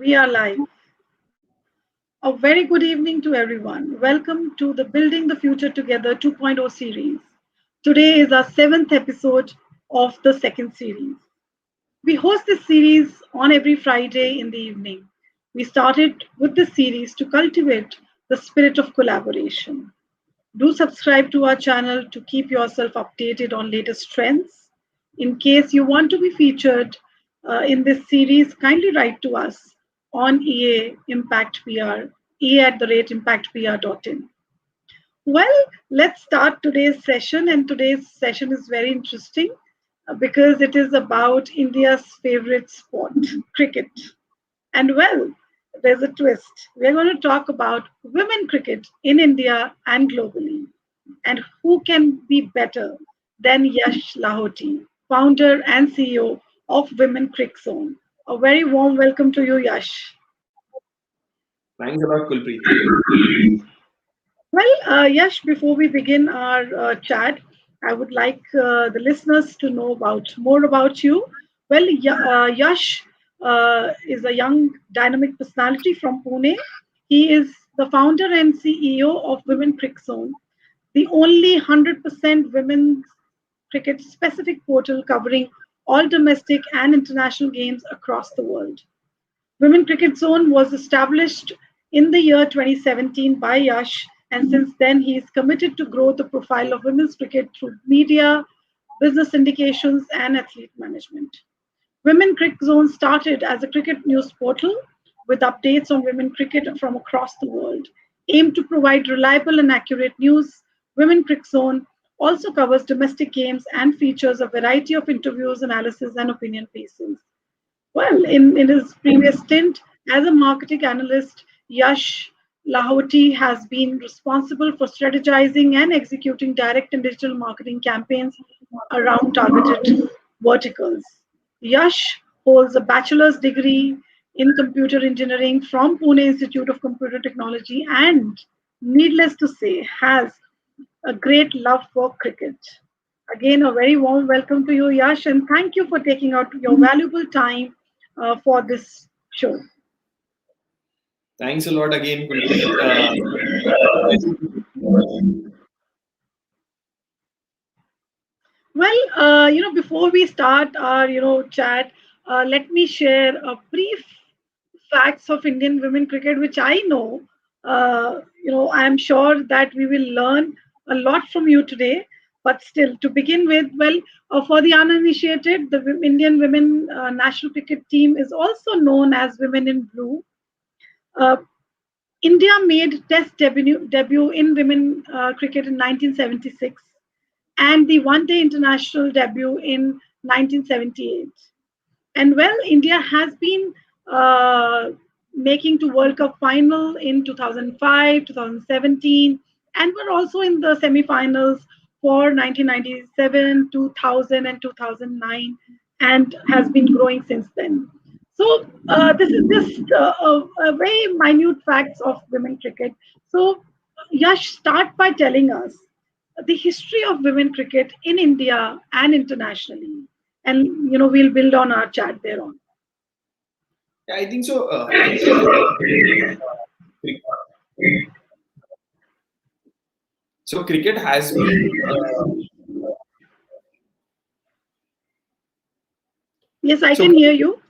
We are live. A very good evening to everyone. Welcome to the Building the Future Together 2.0 series. Today is our seventh episode of the second series. We host this series on every Friday in the evening. We started with this series to cultivate the spirit of collaboration. Do subscribe to our channel to keep yourself updated on latest trends. In case you want to be featured in this series, kindly write to us on EA Impact PR, ea@impactpr.in. Well, let's start today's session, and today's session is very interesting because it is about India's favorite sport, cricket. And well, there's a twist. We're going to talk about women cricket in India and globally. And who can be better than Yash Lahoti, founder and CEO of Women CricZone? A very warm welcome to you, Yash. Thanks a lot, Kulpreet. Well, Yash, before we begin our chat, I would like the listeners to know about more about you. Well, Yash is a young, dynamic personality from Pune. He is the founder and CEO of Women Crick Zone, the only 100% women's cricket specific portal covering all domestic and international games across the world. Women Cricket Zone was established in the year 2017 by Yash, and since then he is committed to grow the profile of women's cricket through media, business syndications, and athlete management. Women Cricket Zone started as a cricket news portal with updates on women cricket from across the world. Aimed to provide reliable and accurate news, Women Cricket Zone also covers domestic games and features a variety of interviews, analysis, and opinion pieces. Well, in his previous stint as a marketing analyst, Yash Lahoti has been responsible for strategizing and executing direct and digital marketing campaigns around targeted verticals. Yash holds a bachelor's degree in computer engineering from Pune Institute of Computer Technology and, needless to say, has a great love for cricket. Again, a very warm welcome to you, Yash, and thank you for taking out your valuable time for this show. Thanks a lot again, Kulpreet. Well, before we start our, chat, let me share a brief facts of Indian women cricket, which I know, I'm sure that we will learn a lot from you today. But still, to begin with, well, for the uninitiated, the Indian women national cricket team is also known as Women in Blue. Uh, India made Test debut in women cricket in 1976 and the one day international debut in 1978. And well, India has been making to World Cup final in 2005, 2017, and we're also in the semi-finals for 1997, 2000, and 2009, and has been growing since then. So this is just a very minute facts of women cricket. So Yash, start by telling us the history of women cricket in India and internationally, and we'll build on our chat thereon. Yeah, I think so. Cricket has been. Yes, I can hear you.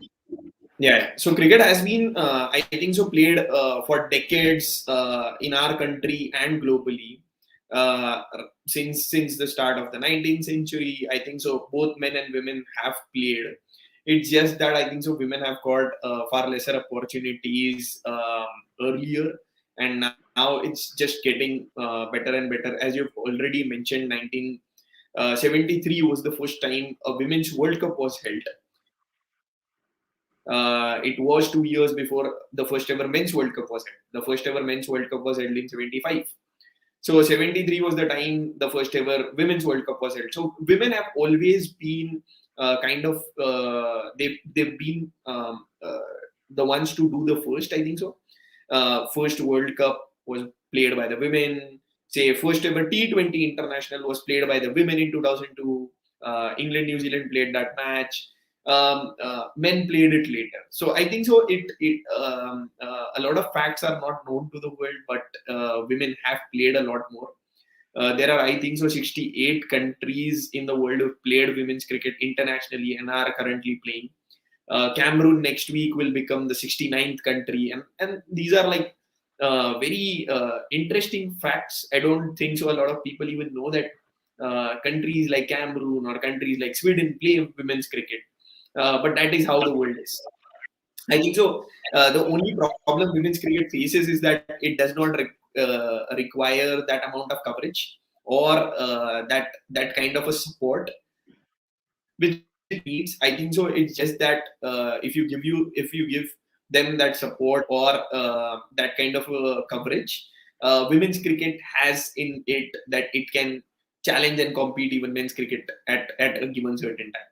Yeah, so cricket has been, I think so, played for decades in our country and globally. Since the start of the 19th century, I think so both men and women have played. It's just that I think so women have got far lesser opportunities earlier, and now it's just getting better and better. As you've already mentioned, 1973 was the first time a Women's World Cup was held. It was 2 years before the first ever Men's World Cup was held. The first ever Men's World Cup was held in 75. So 73 was the time the first ever Women's World Cup was held. So women have always been they've been the ones to do the first. I think so. First World Cup was played by the women. Say first ever T20 international was played by the women in 2002. England New Zealand played that match. men played it later. So I think so. A lot of facts are not known to the world, but women have played a lot more. There are, I think so, 68 countries in the world who played women's cricket internationally and are currently playing. Cameroon next week will become the 69th country, and these are like very interesting facts. I don't think so. A lot of people even know that countries like Cameroon or countries like Sweden play women's cricket, but that is how the world is. I think so. The only problem women's cricket faces is that it does not require that amount of coverage or that kind of a support which it needs. I think so. It's just that if you give them that support or that kind of coverage, women's cricket has in it that it can challenge and compete even men's cricket at a given certain time.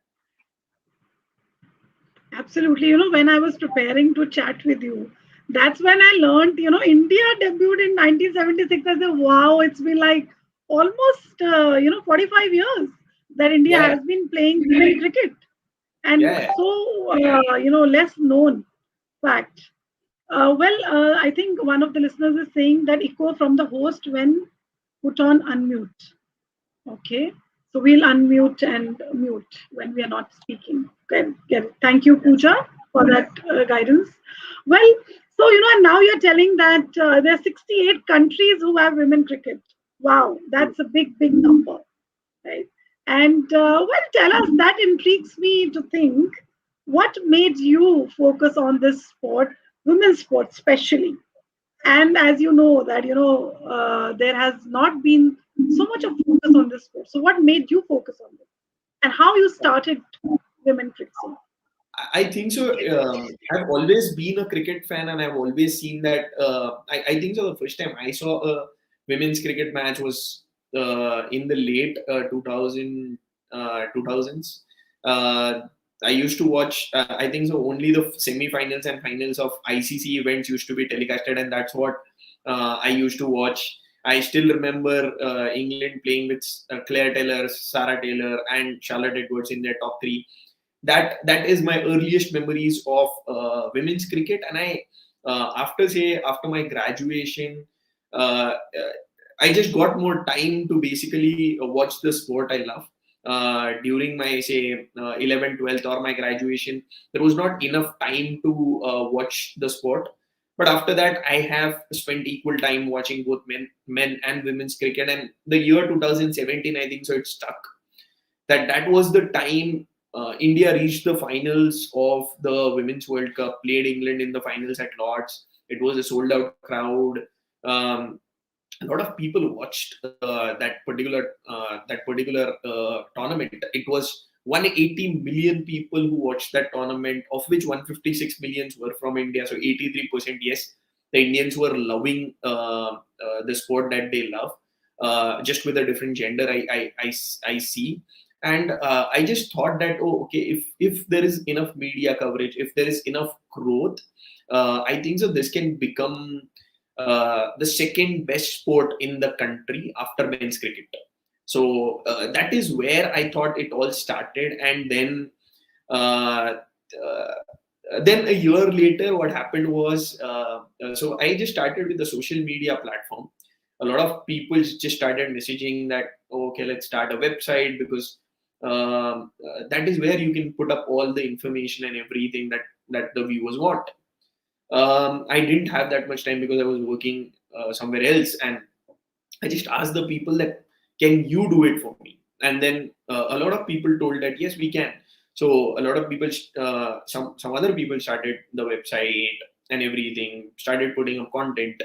Absolutely. When I was preparing to chat with you, that's when I learned, India debuted in 1976. I said, wow, it's been like almost, 45 years that India Yeah, has been playing women cricket. And yeah. so, less known fact. I think one of the listeners is saying that echo from the host when put on unmute. Okay. So we'll unmute and mute when we are not speaking. Okay. Thank you, Pooja, for that guidance. Well, so, and now you're telling that there are 68 countries who have women cricket. Wow, that's a big, big number, right? And tell us, that intrigues me to think what made you focus on this sport, women's sport, especially. And as you know that there has not been so much of focus on this sport. So what made you focus on this, and how you started women cricket? I think so. I've always been a cricket fan, and I've always seen that. I think so. The first time I saw a women's cricket match was in the late 2000s. I used to watch. I think so. Only the semi-finals and finals of ICC events used to be telecasted, and that's what I used to watch. I still remember England playing with Claire Taylor, Sarah Taylor, and Charlotte Edwards in their top three. That is my earliest memories of women's cricket. And I after my graduation, I just got more time to basically watch the sport I love. During my say 11th 12th or my graduation, there was not enough time to watch the sport, but after that I have spent equal time watching both men and women's cricket. And the year 2017, I think so, it stuck that was the time India reached the finals of the Women's World Cup, played England in the finals at Lord's. It was a sold out crowd. A lot of people watched that particular tournament. It was 180 million people who watched that tournament, of which 156 millions were from India. So 83%, yes, the Indians were loving the sport that they love, just with a different gender. I see. And I just thought that, oh, okay, if there is enough media coverage, if there is enough growth, I think so this can become the second best sport in the country after men's cricket. So that is where I thought it all started. And uh, uh, then a year later, what happened was, so I just started with the social media platform. A lot of people just started messaging that, oh, okay, let's start a website, because that is where you can put up all the information and everything that the viewers want. I didn't have that much time because I was working somewhere else, and I just asked the people that, can you do it for me? And then a lot of people told that yes, we can. So a lot of people, some other people started the website and everything, started putting up content.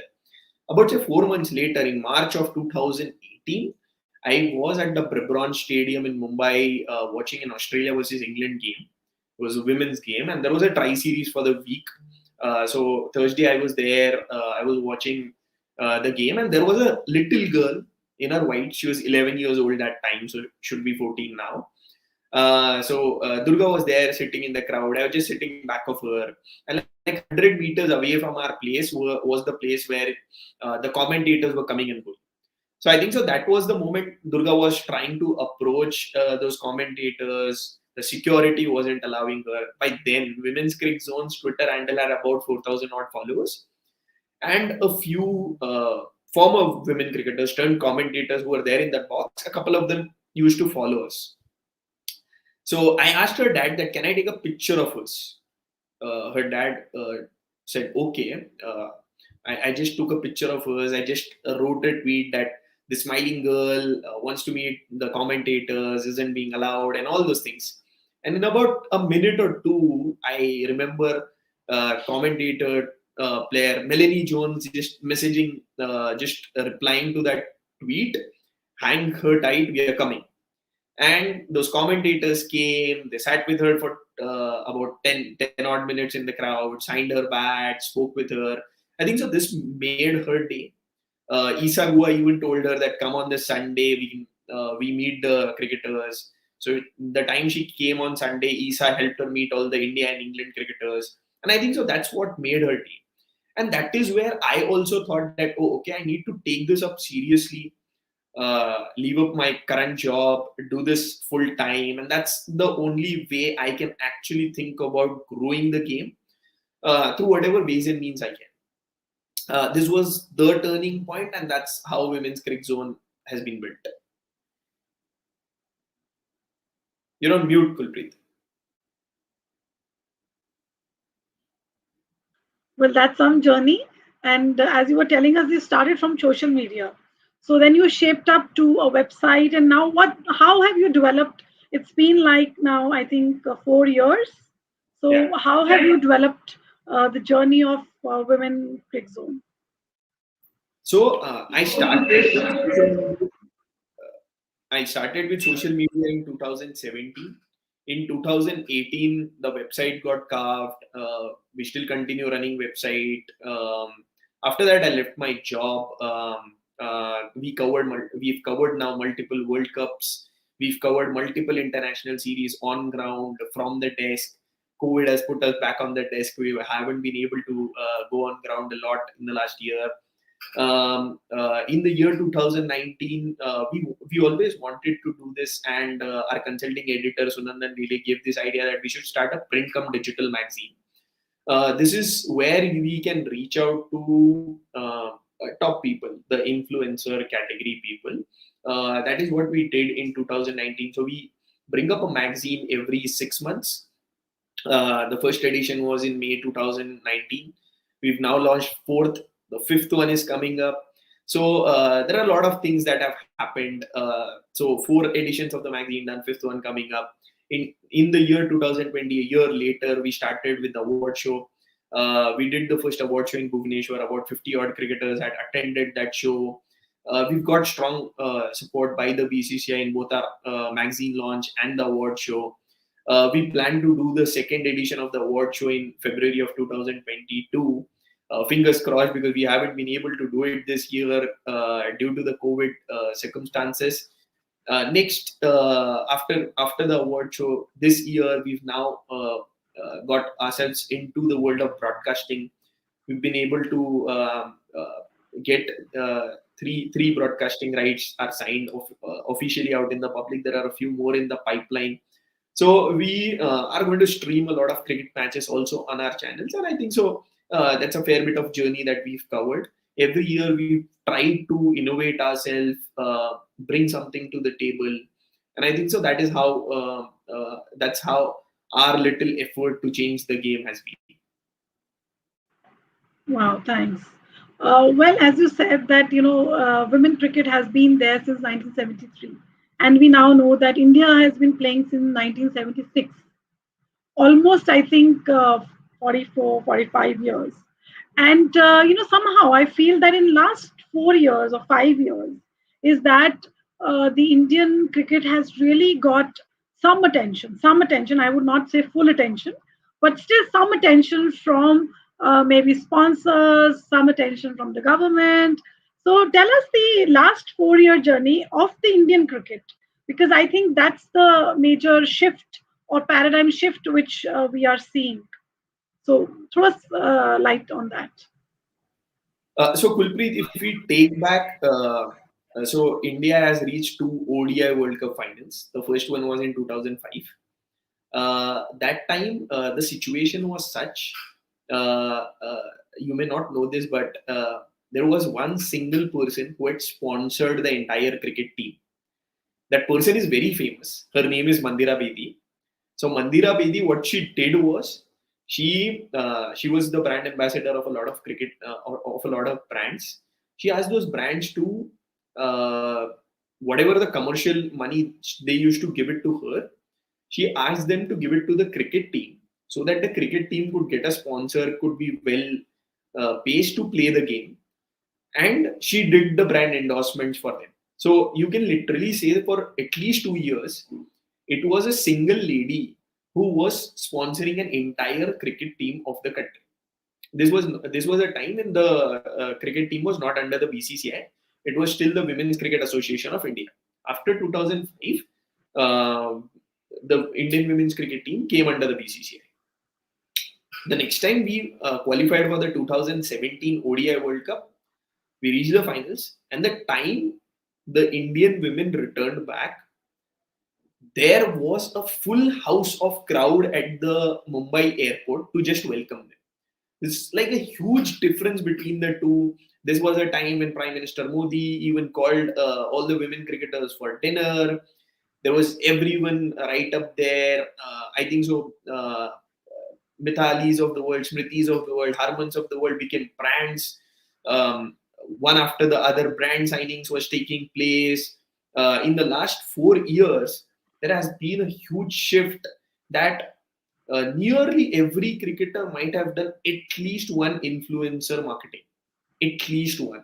About say 4 months later, in March of 2018, I was at the Bribron Stadium in Mumbai watching an Australia versus England game. It was a women's game, and there was a try series for the week. So Thursday I was there. I was watching the game, and there was a little girl in her white. She was 11 years old at time, so should be 14 now. Durga was there sitting in the crowd. I was just sitting back of her, and like 100 meters away from our place was the place where the commentators were coming and going. So I think so that was the moment Durga was trying to approach those commentators, the security wasn't allowing her. By then, Women's CricZone's Twitter handle had about 4,000 odd followers, and a few former women cricketers turned commentators who were there in that box. A couple of them used to follow us. So I asked her dad that, can I take a picture of us? Her dad said, okay. I just took a picture of hers. I just wrote a tweet that the smiling girl wants to meet the commentators, isn't being allowed, and all those things. And in about a minute or two, I remember commentator player Melanie Jones just messaging, just replying to that tweet, hang her tight, we are coming. And those commentators came, they sat with her for about 10 odd minutes in the crowd, signed her bat, spoke with her. I think so this made her day. Isa Gua even told her that, come on this Sunday, we meet the cricketers. So the time she came on Sunday, Isa helped her meet all the India and England cricketers. And I think so that's what made her day. And that is where I also thought that, oh, okay, I need to take this up seriously, leave up my current job, do this full time. And that's the only way I can actually think about growing the game, through whatever ways and means I can. This was the turning point, and that's how Women's CricZone has been built. You're on mute, Kulpreet. Well, that's some journey. And as you were telling us, you started from social media. So then you shaped up to a website. And now what? How have you developed? It's been like now, I think, 4 years. So Yeah. how have you developed the journey of Women CricZone? So I started with social media. I started with social media in 2017. In 2018, the website got carved. We still continue running website. After that, I left my job. We've covered now multiple World Cups. We've covered multiple international series on ground from the desk. COVID has put us back on the desk. We haven't been able to go on ground a lot in the last year. In the year 2019, we always wanted to do this, and our consulting editor Sunandan really gave this idea that we should start a print come digital magazine. This is where we can reach out to top people, the influencer category people. That is what we did in 2019. So we bring up a magazine every 6 months. The first edition was in May 2019. We've now launched fourth. The fifth one is coming up. So there are a lot of things that have happened. So 4 editions of the magazine done, fifth one coming up. In the year 2020, a year later, we started with the award show. We did the first award show in Bhubaneswar. About 50 odd cricketers had attended that show. We've got strong support by the BCCI in both our magazine launch and the award show. We plan to do the second edition of the award show in February of 2022. Fingers crossed, because we haven't been able to do it this year due to the COVID circumstances. Next, after the award show this year, we've now got ourselves into the world of broadcasting. We've been able to get three broadcasting rights are signed officially out in the public. There are a few more in the pipeline. So we are going to stream a lot of cricket matches also on our channels, and I think so. That's a fair bit of journey that we've covered. Every year we've tried to innovate ourselves, bring something to the table, and I think so. That is how that's how our little effort to change the game has been. Wow, thanks. Well, as you said that women cricket has been there since 1973, and we now know that India has been playing since 1976. Almost, I think, 44, 45 years. And somehow I feel that in last 4 years or 5 years is that the Indian cricket has really got some attention. Some attention. I would not say full attention, but still some attention from maybe sponsors, some attention from the government. So tell us the last 4 year journey of the Indian cricket, because I think that's the major shift or paradigm shift which we are seeing. So throw us light on that. So Kulpreet, if we take back, so India has reached 2 ODI World Cup finals. The first one was in 2005. That time, the situation was such. Uh, uh, you may not know this, but there was one single person who had sponsored the entire cricket team. That person is very famous. Her name is Mandira Bedi. So Mandira Bedi, what she did was she was the brand ambassador of a lot of cricket of a lot of brands. She asked those brands to uh, whatever the commercial money they used to give it to her. She asked them to give it to the cricket team so that the cricket team could get a sponsor, could be well paced to play the game, and she did the brand endorsements for them. So you can literally say for at least 2 years, it was a single lady who was sponsoring an entire cricket team of the country. This was a time when the cricket team was not under the BCCI. It was still the Women's Cricket Association of India. After 2005, uh, the Indian women's cricket team came under the BCCI. The next time we qualified for the 2017 ODI World Cup, we reached the finals, and the time the Indian women returned back, there was a full house of crowd at the Mumbai airport to just welcome them. It's like a huge difference between the two. This was a time when Prime Minister Modi even called all the women cricketers for dinner. There was everyone right up there. I think so. Mithalis of the world, Smritis of the world, Harmans of the world became brands. One after the other brand signings was taking place. In the last 4 years, there has been a huge shift that nearly every cricketer might have done at least one influencer marketing, at least one.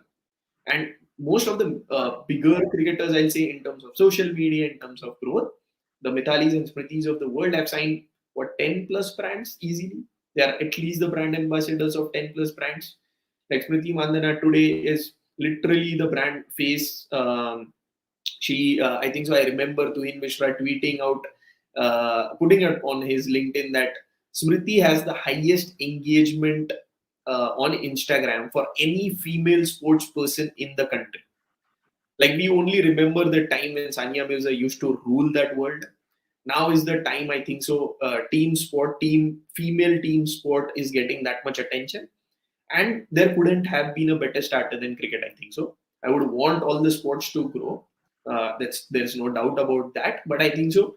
And most of the bigger cricketers, I'll say, in terms of social media, in terms of growth, the Mithalis and Smritis of the world have signed what 10 plus brands easily. They are at least the brand ambassadors of 10 plus brands. Like Smriti Mandana today is literally the brand face. I think so. I remember Tuhin Mishra tweeting out, putting it on his LinkedIn that Smriti has the highest engagement on Instagram for any female sports person in the country. Like we only remember the time when Sania Mirza used to rule that world. Now is the time, I think so. Female team sport is getting that much attention, and there couldn't have been a better starter than cricket. I think so. I would want all the sports to grow. There's no doubt about that. But I think so.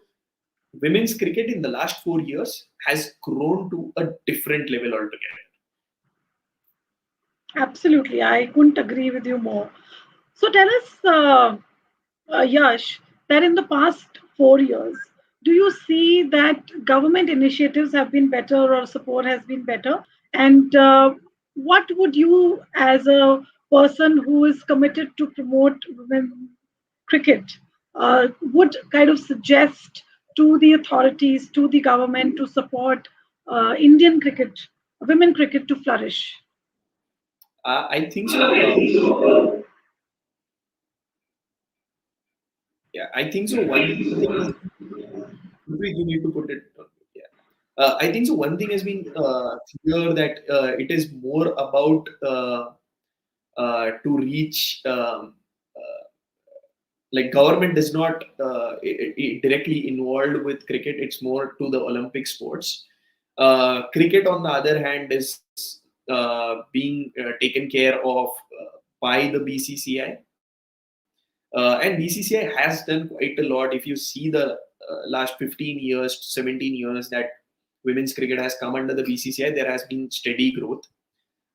Women's cricket in the last 4 years has grown to a different level altogether. Absolutely, I couldn't agree with you more. So tell us, Yash, that in the past 4 years, do you see that government initiatives have been better or support has been better? And what would you, as a person who is committed to promote women cricket, would kind of suggest to the authorities, to the government to support Indian cricket, women cricket to flourish? I think so. Yeah, I think so. One thing is you need to put it. Yeah. I think so. One thing has been clear that it is more about to reach. Like government does not directly involved with cricket. It's more to the Olympic sports. Cricket, on the other hand, is being taken care of by the BCCI. And BCCI has done quite a lot. If you see the last 15 years, 17 years that women's cricket has come under the BCCI, there has been steady growth.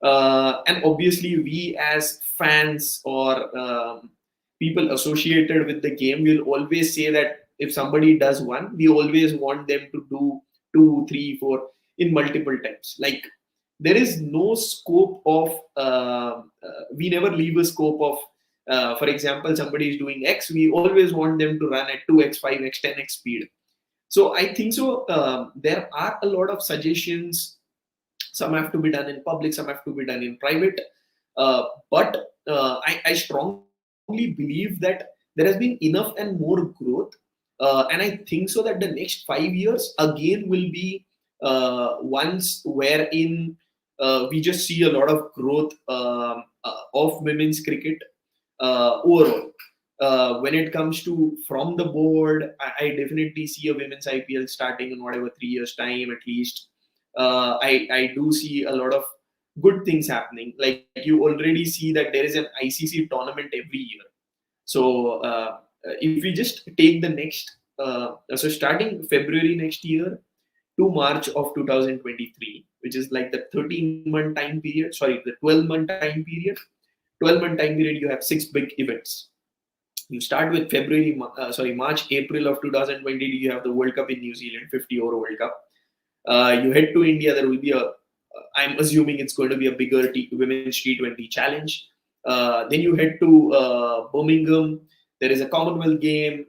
And obviously, we as fans or people associated with the game will always say that if somebody does one, we always want them to do two, three, four in multiple times. Like there is no scope of, we never leave a scope of, for example, somebody is doing X, we always want them to run at 2x, 5x, 10x speed. So I think so. There are a lot of suggestions. Some have to be done in public, some have to be done in private. But I strongly believe that there has been enough and more growth. And I think so that the next 5 years again will be ones wherein we just see a lot of growth of women's cricket overall. When it comes to from the board, I definitely see a women's IPL starting in whatever 3 years time at least. I do see a lot of good things happening. Like you already see that there is an ICC tournament every year. So if we just take the next, so starting February next year to March of 2023, which is like the 13-month time period, sorry, the 12-month time period. 12-month time period, you have 6 big events. You start with March, April of 2020, you have the World Cup in New Zealand, 50 over World Cup. You head to India, there will be I'm assuming it's going to be a bigger women's T20 challenge. Then you head to Birmingham, there is a Commonwealth game.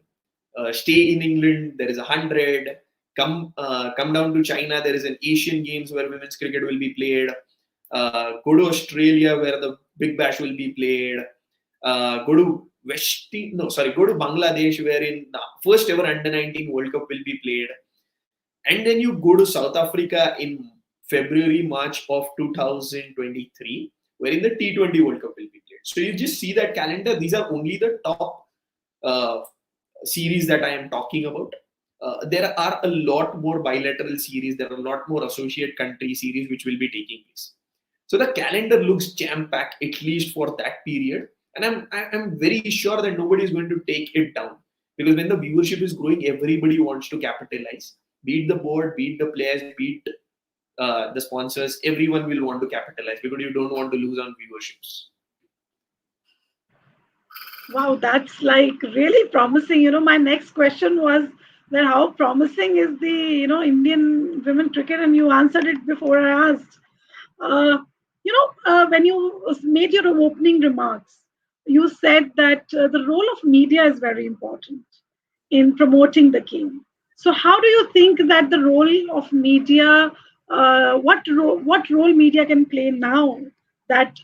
Stay in England, there is 100. Come down to China, there is an Asian Games where women's cricket will be played. Go to Australia where the Big Bash will be played. Go to go to Bangladesh wherein the first ever under 19 World Cup will be played. And then you go to South Africa in February, March of 2023, wherein the T20 World Cup will be played. So you just see that calendar. These are only the top series that I am talking about. There are a lot more bilateral series. There are a lot more associate country series which will be taking place. So the calendar looks jam-packed, at least for that period. And I'm very sure that nobody is going to take it down. Because when the viewership is growing, everybody wants to capitalize. Be it the board, be it the players, be it the sponsors, everyone will want to capitalize because you don't want to lose on viewerships. Wow, that's like really promising. My next question was that how promising is the Indian women cricket, and you answered it before I asked. When you made your opening remarks, you said that the role of media is very important in promoting the game. So, how do you think that the role of media, what role media can play now that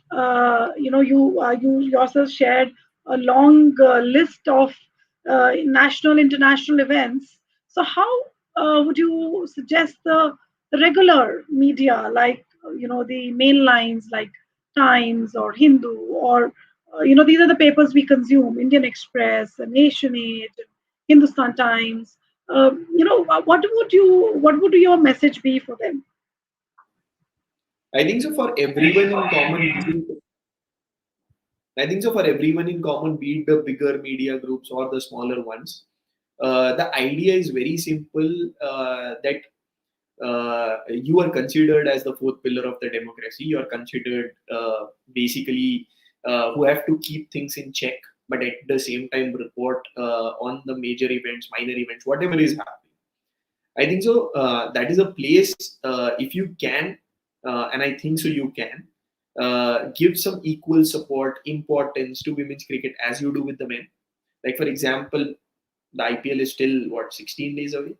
you yourself shared a long list of national, international events. So, how would you suggest the regular media, like the main lines like Times or Hindu, or these are the papers we consume: Indian Express, Nation Age, Hindustan Times. What would your message be for them? I think so for everyone in common. I think so for everyone in common, be it the bigger media groups or the smaller ones. The idea is very simple, that you are considered as the fourth pillar of the democracy. You are considered basically who have to keep things in check, but at the same time report on the major events, minor events, whatever is happening. I think so. That is a place, if you can, and I think so you can, give some equal support, importance to women's cricket as you do with the men. Like for example, the IPL is still 16 days away.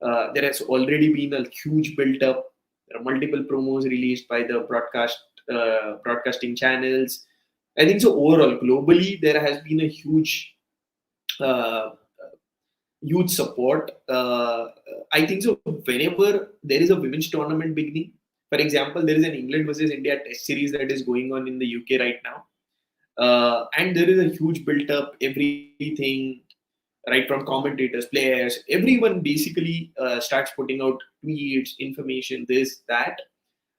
There has already been a huge build up. There are multiple promos released by the broadcasting channels. I think so. Overall, globally, there has been a uh, huge support. I think so. Whenever there is a women's tournament beginning, for example, there is an England versus India Test series that is going on in the UK right now, and there is a huge build up. Everything, right from commentators, players, everyone basically starts putting out tweets, information, this, that.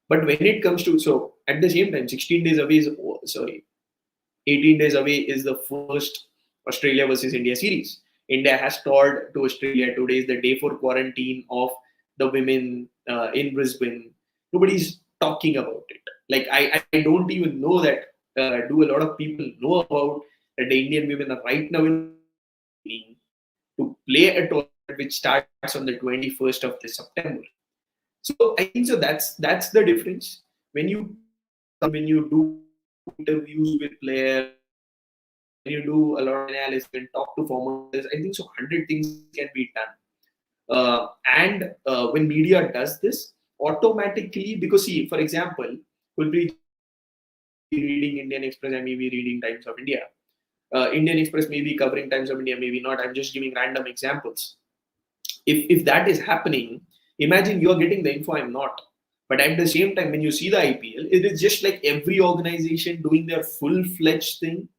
But when it comes to, so at the same time, 16 days away is, 18 days away is the first Australia versus India series. India has toured to Australia. Today is the day 4 quarantine of the women in Brisbane. Nobody's talking about it. Like, I don't even know that, do a lot of people know about that the Indian women are right now in to play a tournament which starts on the 21st of this September. So I think so that's the difference. When you do interviews with players, when you do a lot of analysis and talk to former players, I think so 100 things can be done. And when media does this, automatically, because see, for example, Kulpreet may be reading Indian Express, I may be reading Times of India. Indian Express may be covering Times of India, maybe not. I'm just giving random examples. If that is happening, imagine you're getting the info, I'm not. But at the same time, when you see the IPL, it is just like every organization doing their full-fledged thing.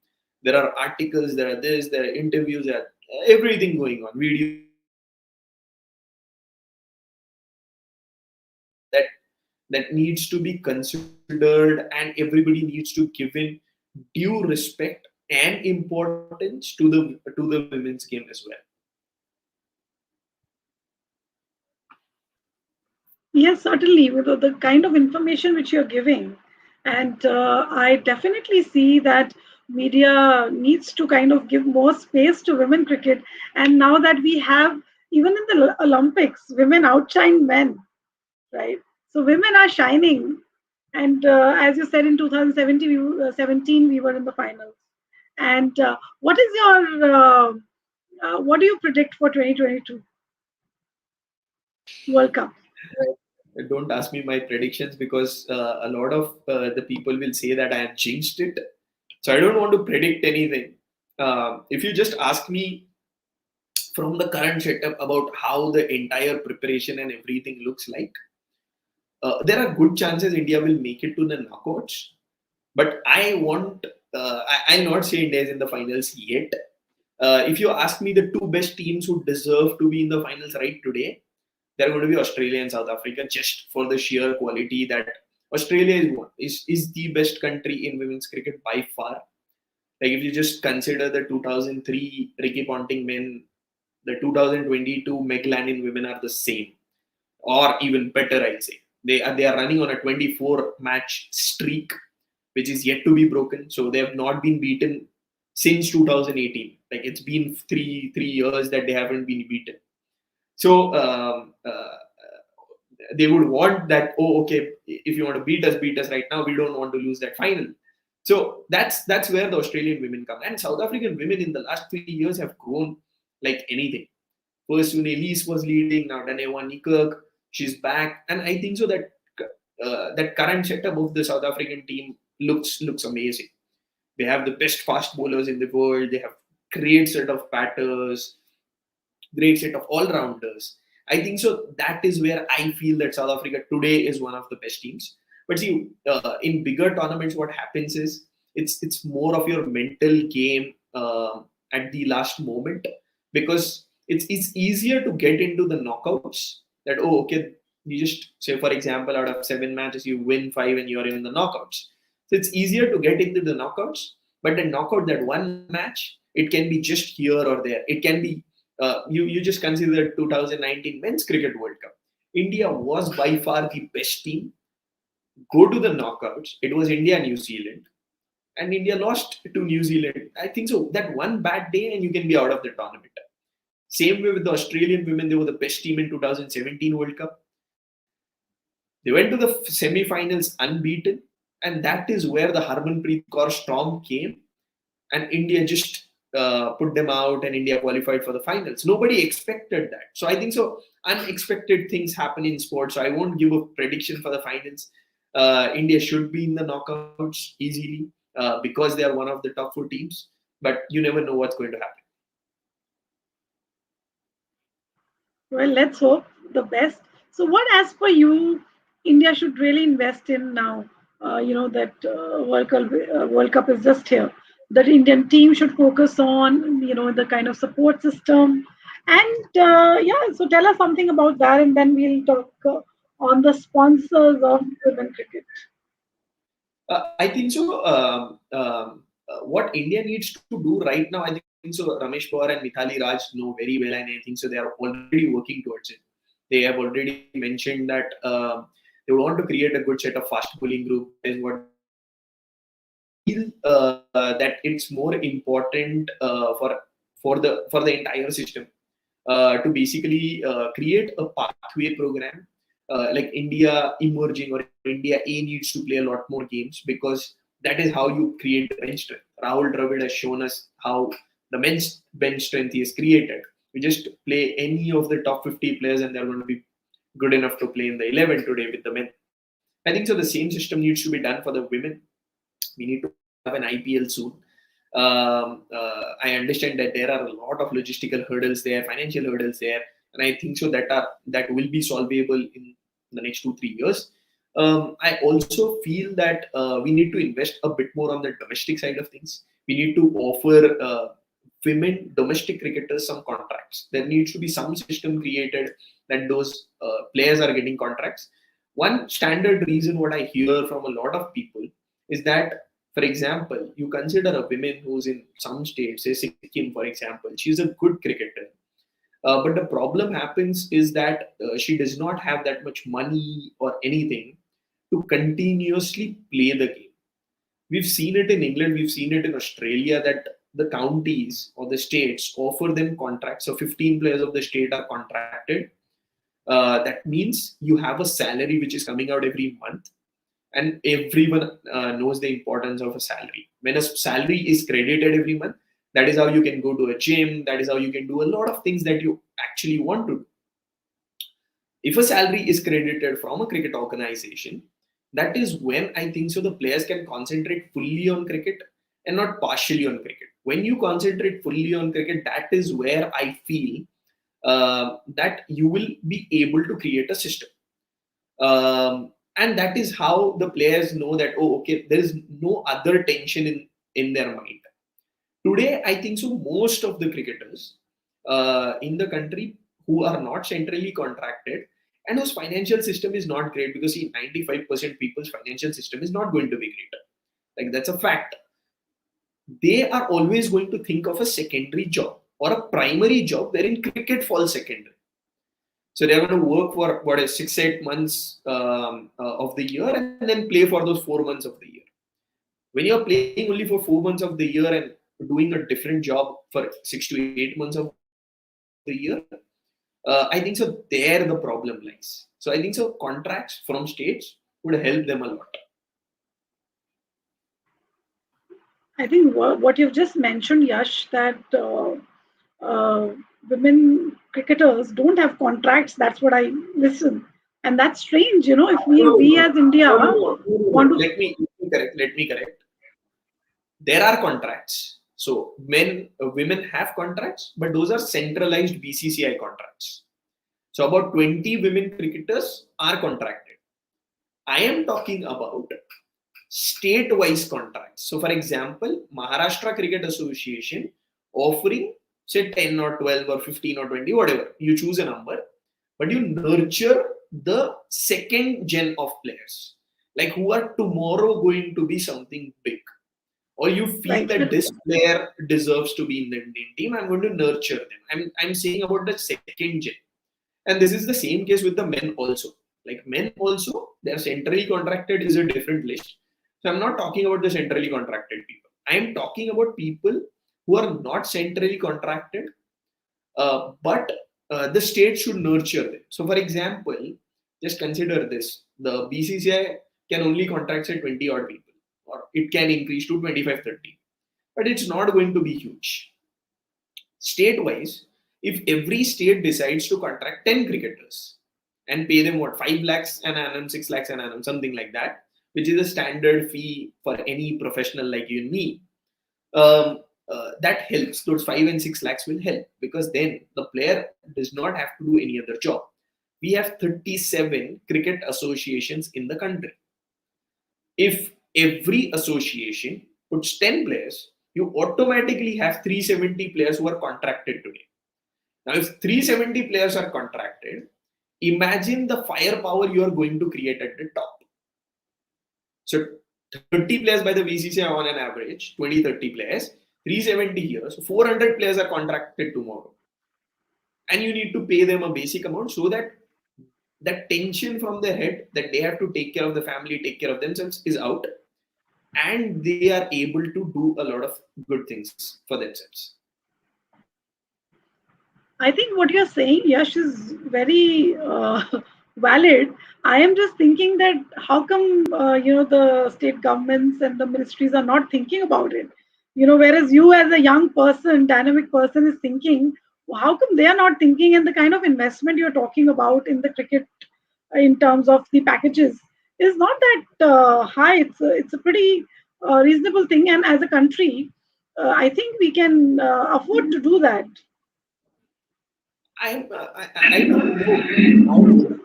There are articles, there are this, there are interviews, there are everything going on, videos going on. That that needs to be considered, and everybody needs to give in due respect and importance to the women's game as well. Yes, certainly, with the kind of information which you're giving. And I definitely see that media needs to kind of give more space to women cricket. And now that we have, even in the Olympics, women outshine men, right? So women are shining. And as you said, in 2017, 17, we were in the finals. And what do you predict for 2022 World Cup? Don't ask me my predictions, because a lot of the people will say that I have changed it. So I don't want to predict anything. If you just ask me from the current setup about how the entire preparation and everything looks like, there are good chances India will make it to the knockouts. But I'll not say India is in the finals yet. If you ask me the two best teams who deserve to be in the finals right today, they're going to be Australia and South Africa, just for the sheer quality that Australia is the best country in women's cricket by far. Like, if you just consider the 2003 Ricky Ponting men, the 2022 Meg Lanning women are the same, or even better, I'd say. They are running on a 24 match streak, which is yet to be broken. So they have not been beaten since 2018. Like, it's been three years that they haven't been beaten. So they would want that. Oh, okay, if you want to beat us right now, we don't want to lose that final. So that's where the Australian women come, and South African women in the last 3 years have grown like anything. First, when Elise was leading, now Danewa Nikirk, she's back, and I think so that that current setup of the South African team looks amazing. They have the best fast bowlers in the world. They have great set of batters, great set of all rounders. I think so. That is where I feel that South Africa today is one of the best teams. But see, in bigger tournaments, what happens is it's more of your mental game at the last moment, because it's easier to get into the knockouts. That, oh, okay, you just say, for example, out of 7 matches you win 5 and you're in the knockouts. So it's easier to get into the knockouts. But the knockout, that one match, it can be just here or there. It can be you just consider 2019 Men's Cricket World Cup. India was by far the best team. Go to the knockouts. It was India, New Zealand, and India lost to New Zealand. I think so. That one bad day, and you can be out of the tournament. Same way with the Australian women, they were the best team in 2017 World Cup. They went to the semi-finals unbeaten, and that is where the Harmanpreet Kaur storm came, and India just put them out, and India qualified for the finals. Nobody expected that. So I think so. Unexpected things happen in sports. So I won't give a prediction for the finals. India should be in the knockouts easily because they are one of the top 4 teams. But you never know what's going to happen. Well, let's hope the best. So, what, as per you, India should really invest in now? That World Cup is just here. That Indian team should focus on, the kind of support system. And yeah, so tell us something about that, and then we'll talk on the sponsors of women cricket. I think so. What India needs to do right now, I think so. Ramesh Pawar and Mithali Raj know very well, and I think so. They are already working towards it. They have already mentioned that they want to create a good set of fast bowling group. That is what they want. I feel that it's more important for the entire system to basically create a pathway program like India emerging or India A needs to play a lot more games, because that is how you create the bench strength. Rahul Dravid has shown us how the men's bench strength he has created. You just play any of the top 50 players and they're going to be good enough to play in the 11 today with the men. I think so. The same system needs to be done for the women. We need to have an IPL soon. I understand that there are a lot of logistical hurdles there, financial hurdles there, and I think so that will be solvable in the next 2-3 years. I also feel that we need to invest a bit more on the domestic side of things. We need to offer women domestic cricketers some contracts. There needs to be some system created that those players are getting contracts. One standard reason what I hear from a lot of people is that, for example, you consider a woman who's in some states, say Sikkim, for example, she's a good cricketer. But the problem happens is that she does not have that much money or anything to continuously play the game. We've seen it in England, we've seen it in Australia that the counties or the states offer them contracts. So 15 players of the state are contracted. That means you have a salary which is coming out every month, and everyone knows the importance of a salary. When a salary is credited every month, that is how you can go to a gym, that is how you can do a lot of things that you actually want to do. If a salary is credited from a cricket organization, that is when I think so the players can concentrate fully on cricket and not partially on cricket. When you concentrate fully on cricket, that is where I feel that you will be able to create a system. And that is how the players know that, oh, okay, there is no other tension in their mind. Today, I think so most of the cricketers in the country who are not centrally contracted and whose financial system is not great, because see, 95% people's financial system is not going to be great. Like, that's a fact. They are always going to think of a secondary job or a primary job wherein cricket falls secondary. So they're going to work for what is 6-8 months of the year and then play for those 4 months of the year. When you're playing only for 4 months of the year and doing a different job for 6 to 8 months of the year, I think so there the problem lies. So I think so contracts from states would help them a lot. I think what you've just mentioned, Yash, that women cricketers don't have contracts. That's what I listen, and that's strange. If we as India want to. Let me correct. There are contracts. So women have contracts, but those are centralized BCCI contracts. So about 20 women cricketers are contracted. I am talking about state-wise contracts. So for example, Maharashtra Cricket Association offering say 10 or 12 or 15 or 20, whatever, you choose a number, but you nurture the second gen of players, like who are tomorrow going to be something big. Or you feel that this player deserves to be in the Indian team, I'm going to nurture them. I'm saying about the second gen. And this is the same case with the men also. Like men also, their centrally contracted is a different list. So I'm not talking about the centrally contracted people. I'm talking about people who are not centrally contracted, but the state should nurture them. So for example, just consider this. The BCCI can only contract say 20 odd people, or it can increase to 25, 30. But it's not going to be huge. State-wise, if every state decides to contract 10 cricketers and pay them 5 lakhs an annum, 6 lakhs an annum, something like that, which is a standard fee for any professional like you and me, that helps. Those 5 and 6 lakhs will help, because then the player does not have to do any other job. We have 37 cricket associations in the country. If every association puts 10 players, you automatically have 370 players who are contracted today. Now, if 370 players are contracted, imagine the firepower you are going to create at the top. So 30 players by the BCCI on an average, 20, 30 players, 370 here. So 400 players are contracted tomorrow. And you need to pay them a basic amount so that that tension from their head that they have to take care of the family, take care of themselves is out. And they are able to do a lot of good things for themselves. I think what you're saying, Yash, is very valid. I am just thinking that how come the state governments and the ministries are not thinking about it. Whereas you as a young person, dynamic person, is thinking, how come they are not thinking? And the kind of investment you're talking about in the cricket, in terms of the packages, is not that high. It's a pretty reasonable thing, and as a country, I think we can afford to do that. I don't know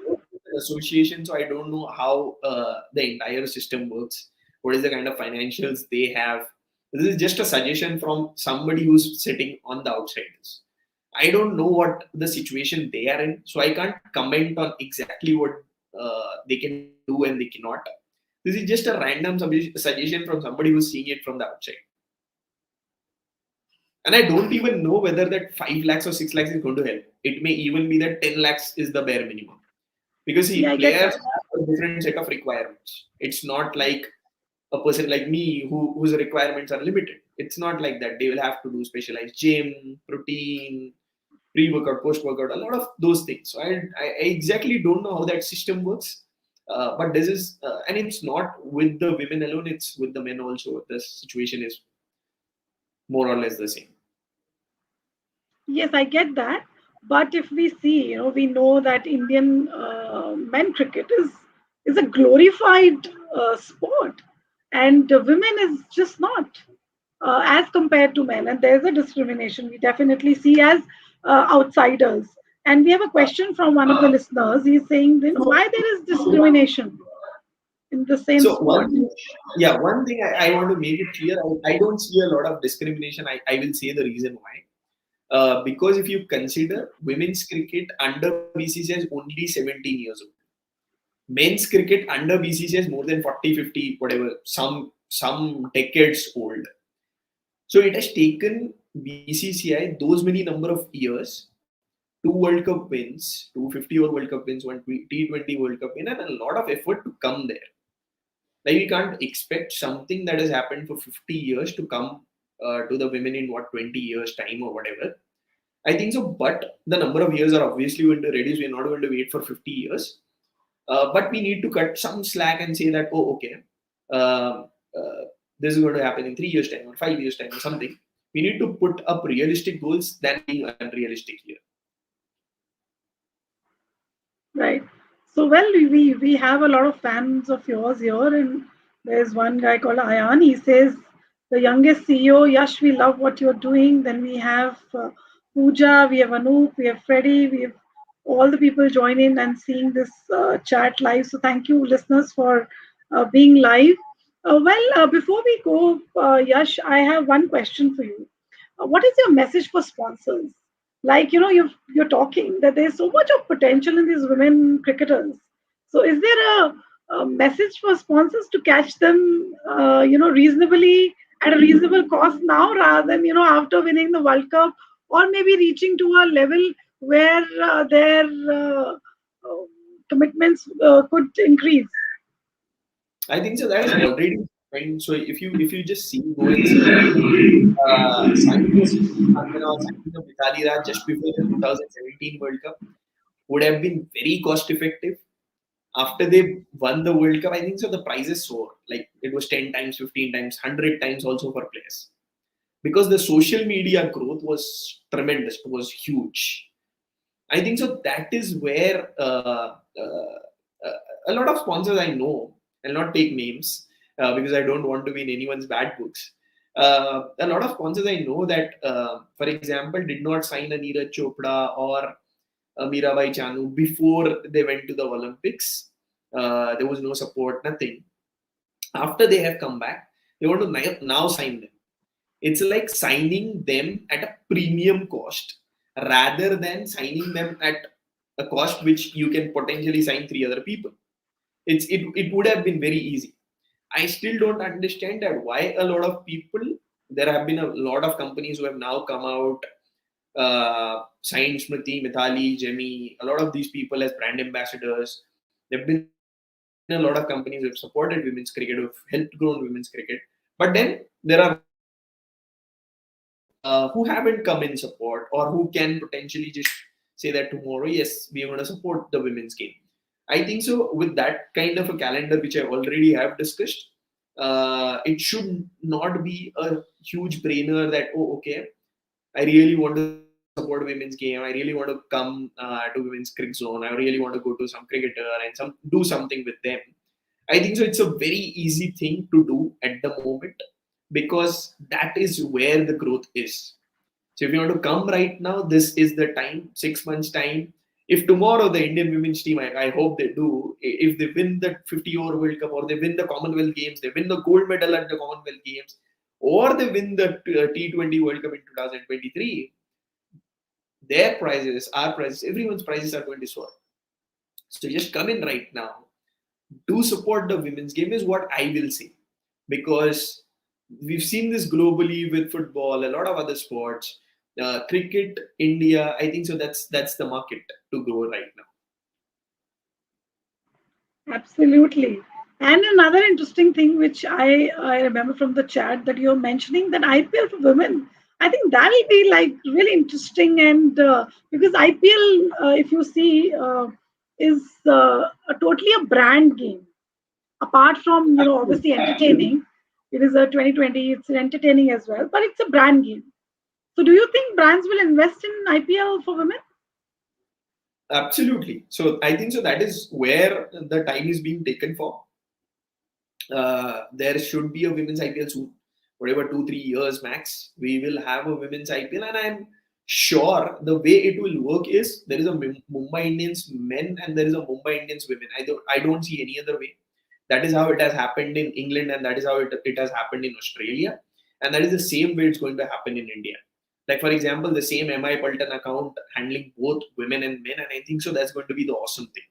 association, so I don't know how the entire system works. What is the kind of financials they have? This is just a suggestion from somebody who's sitting on the outsiders. I don't know what the situation they are in, so I can't comment on exactly what they can do and they cannot. This is just a random suggestion from somebody who's seeing it from the outside. And I don't even know whether that 5 lakhs or 6 lakhs is going to help. It may even be that 10 lakhs is the bare minimum. Because Yeah, I get players that. have a different set of requirements. It's not like a person like me whose requirements are limited. It's not like that. They will have to do specialized gym, protein, pre-workout, post-workout, a lot of those things. So I exactly don't know how that system works. But this is, and it's not with the women alone, it's with the men also. The situation is more or less the same. Yes, I get that. But if we see, we know that Indian men cricket is a glorified sport, and women is just not as compared to men. And there's a discrimination we definitely see as outsiders. And we have a question from one of the listeners. He's saying, then So, why there is discrimination in the same so sport? one thing I want to make it clear, I don't see a lot of discrimination. I will say the reason why. Because if you consider women's cricket under BCCI is only 17 years old. Men's cricket under BCCI is more than 40, 50, whatever, some decades old. So it has taken BCCI those many number of years, two World Cup wins, two 50-over World Cup wins, one T20 World Cup win, and a lot of effort to come there. Like we can't expect something that has happened for 50 years to come to the women in 20 years time or whatever. I think so, but the number of years are obviously going to reduce. We're not going to wait for 50 years. But we need to cut some slack and say that, oh, okay, uh, this is going to happen in 3 years' time or 5 years' time or something. We need to put up realistic goals than being unrealistic here. Right. So, well, we have a lot of fans of yours here, and there's one guy called Ayan. He says, the youngest CEO, Yash, we love what you're doing. Then we have Pooja, we have Anoop, we have Freddie, we have all the people joining and seeing this chat live. So, thank you, listeners, for being live. Before we go, Yash, I have one question for you. What is your message for sponsors? Like, you're talking that there's so much of potential in these women cricketers. So is there a message for sponsors to catch them, reasonably at a reasonable cost now, rather than after winning the World Cup, or maybe reaching to a level where their uh, commitments could increase? I think so. That is already happened. So if you just go and see signing of Santana or signing of Mithali Raj just before the 2017 World Cup would have been very cost effective. After they won the World Cup, I think so the prices soared. Like it was 10 times, 15 times, 100 times also for players. Because the social media growth was tremendous, it was huge. I think so that is where a lot of sponsors I know, I'll not take names because I don't want to be in anyone's bad books. A lot of sponsors I know that, for example, did not sign a Neeraj Chopra or Mirabai Chanu before they went to the Olympics. There was no support, nothing. After they have come back, they want to now sign them. It's like signing them at a premium cost rather than signing them at a cost which you can potentially sign three other people. It would have been very easy. I still don't understand that why a lot of people, there have been a lot of companies who have now come out, signed Smriti, Mithali, Jemmy, a lot of these people as brand ambassadors. There have been a lot of companies who have supported women's cricket, who have helped grow women's cricket. But then there are very few who haven't come in support or who can potentially just say that tomorrow, yes, we are going to support the women's game. I think so. With that kind of a calendar, which I already have discussed, it should not be a huge brainer that, oh, okay, I really want to support women's game. I really want to come to women's CricZone. I really want to go to some cricketer and do something with them. I think so. It's a very easy thing to do at the moment because that is where the growth is. So if you want to come right now, this is the time. 6 months time. If tomorrow the Indian women's team, I hope they do, if they win the 50-over World Cup or they win the Commonwealth Games, they win the gold medal at the Commonwealth Games, or they win the T20 World Cup in 2023, their prizes, our prizes, everyone's prizes are going to soar. So just come in right now. Do support the women's game is what I will say, because we've seen this globally with football, a lot of other sports, cricket, India. I think so. That's the market to grow right now. Absolutely. And another interesting thing which I remember from the chat that you're mentioning, that IPL for women, I think that'll be like really interesting. And because IPL, if you see, is totally a brand game. Apart from, obviously entertaining, it is a 2020, it's entertaining as well, but it's a brand game. So do you think brands will invest in IPL for women? Absolutely. So I think so. That is where the time is being taken for. There should be a women's IPL soon. Whatever 2-3 years max, we will have a women's IPL, and I'm sure the way it will work is there is a Mumbai Indians men and there is a Mumbai Indians women. I don't see any other way. That is how it has happened in England, and that is how it has happened in Australia, and that is the same way it's going to happen in India. Like for example, the same MI Pulton account handling both women and men, and I think so that's going to be the awesome thing.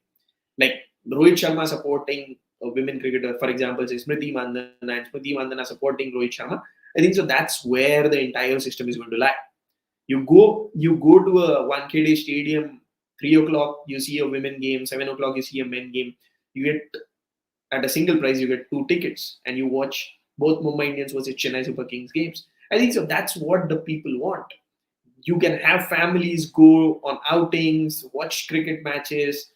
Like Rohit Sharma supporting a women cricketer, for example, say Smriti Mandana, and Smriti Mandana supporting Rohit Sharma. I think so that's where the entire system is going to lie. You go to a 1K stadium, 3 o'clock you see a women game, 7 o'clock you see a men game. You get at a single price, you get 2 tickets, and you watch both Mumbai Indians versus Chennai Super Kings games. I think so. That's what the people want. You can have families go on outings, watch cricket matches.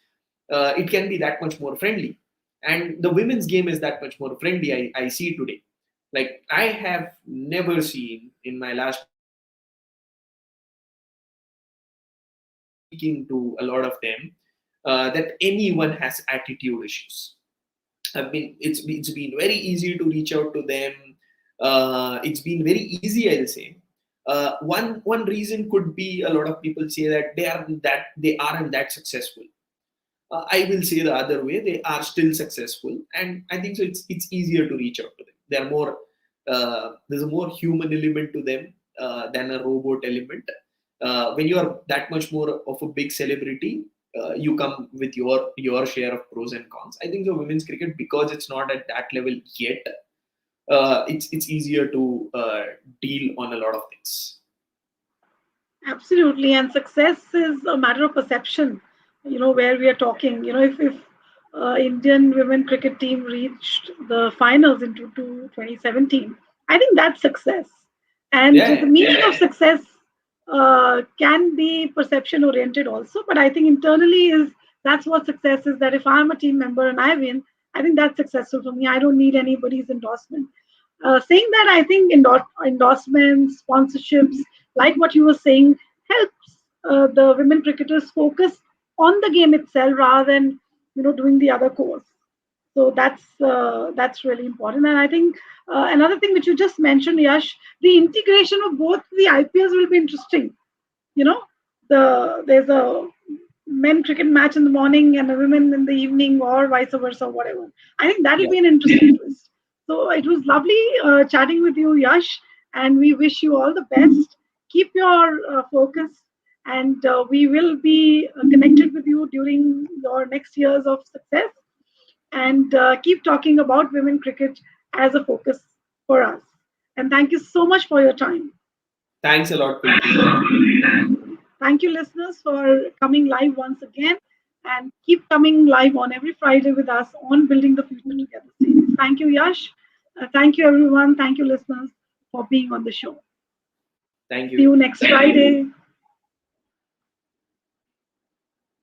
It can be that much more friendly, and the women's game is that much more friendly. I see today. Like I have never seen in my last 20 years of speaking to a lot of them that anyone has attitude issues. I mean, it's been very easy to reach out to them. It's been very easy, I'll say. One reason could be a lot of people say that they aren't that successful. I will say the other way, they are still successful, and I think so. It's easier to reach out to them. They're more there's a more human element to them than a robot element. When you are that much more of a big celebrity, you come with your share of pros and cons. I think the women's cricket, because it's not at that level yet, it's easier to deal on a lot of things. Absolutely, and success is a matter of perception. Where we are talking. If Indian women cricket team reached the finals in 2017, I think that's success. And the Yeah, meaning of success can be perception oriented also, but I think internally is that's what success is. That if I'm a team member and I win, I think that's successful for me. I don't need anybody's endorsement. Saying that, I think endorsements, sponsorships, like what you were saying, helps the women cricketers focus on the game itself rather than doing the other course. So that's really important. And I think another thing which you just mentioned, Yash, the integration of both the IPLs will be interesting. You know, there's a men cricket match in the morning and a women in the evening, or vice versa, or whatever. I think that'll yeah. be an interesting twist. So it was lovely chatting with you, Yash, and we wish you all the best. Keep your focus, and we will be connected with you during your next years of success, and keep talking about women cricket as a focus for us. And thank you so much for your time. Thanks a lot, Kulpreet. Thank you. Thank you, listeners, for coming live once again, and keep coming live on every Friday with us on Building the Future Together series. Thank you, Yash. Thank you, everyone. Thank you, listeners, for being on the show. Thank See you. you next Friday.